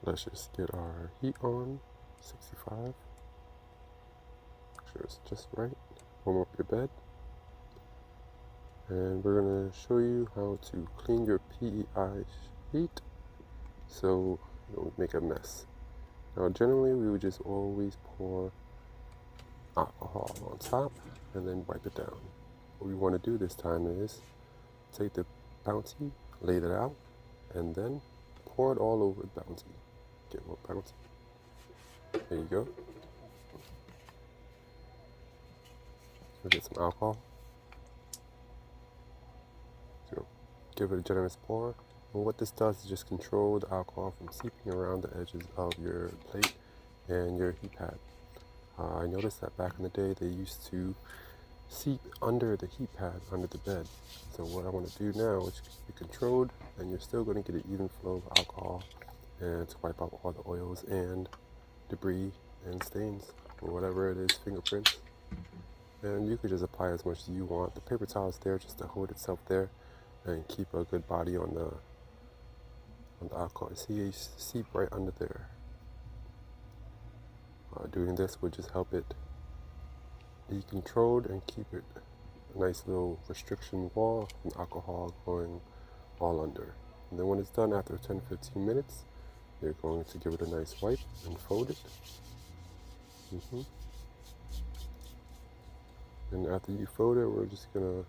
Let's just get our heat on, 65. Make sure it's just right. Warm up your bed. And we're going to show you how to clean your PEI sheet so you don't make a mess. Now generally we would just always pour alcohol on top and then wipe it down. What we want to do this time is take the bouncy, lay it out, and then pour it all over the bouncy. Get more bouncy. There you go. We'll get some alcohol. So give it a generous pour. And what this does is just control the alcohol from seeping around the edges of your plate and your heat pad. I noticed that back in the day they used to seep under the heat pad, under the bed. So what I want to do now is be controlled, and you're still going to get an even flow of alcohol and to wipe out all the oils and debris and stains or whatever it is, fingerprints. And you could just apply as much as you want. The paper towel is there just to hold itself there and keep a good body on the alcohol. See, you seep right under there. Doing this would just help it be controlled and keep it a nice little restriction wall from alcohol going all under. And then when it's done after 10-15 minutes, you're going to give it a nice wipe and fold it. And after you fold it, we're just gonna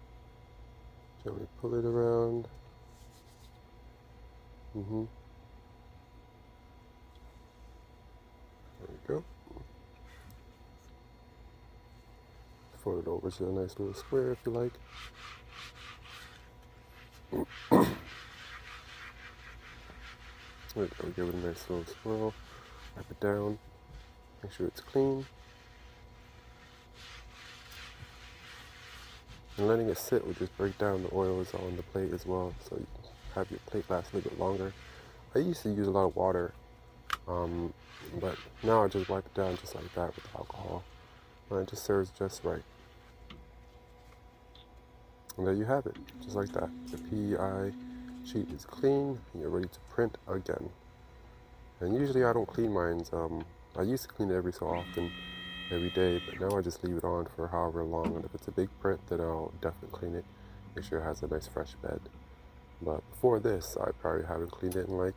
gently pull it around. There you go. Fold it over to a nice little square if you like. There you go. Give it a nice little swirl. Wipe it down. Make sure it's clean. And letting it sit will just break down the oils on the plate as well, so you can have your plate last a little bit longer. I used to use a lot of water, but now I just wipe it down just like that with alcohol. And it just serves just right. And there you have it, just like that. The PEI sheet is clean, and you're ready to print again. And usually I don't clean mine. I used to clean it every so often, every day, but now I just leave it on for however long. And if it's a big print, then I'll definitely clean it, make sure it has a nice fresh bed. But before this, I probably haven't cleaned it in like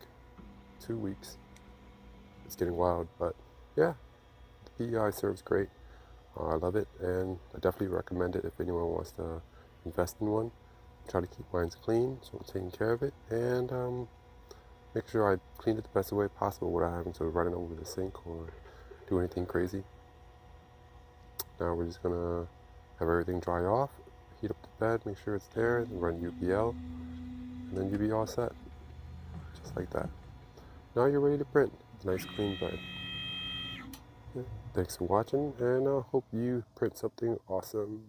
2 weeks. It's getting wild, but yeah, the PEI serves great. I love it, and I definitely recommend it if anyone wants to invest in one. Try to keep mine clean, so I'm taking care of it, and make sure I clean it the best way possible without having to run it over the sink or do anything crazy. Now we're just gonna have everything dry off, heat up the bed, make sure it's there, then run UPL, and then you'll be all set. Just like that. Now you're ready to print. Nice clean bed. Yeah. Thanks for watching, and I hope you print something awesome.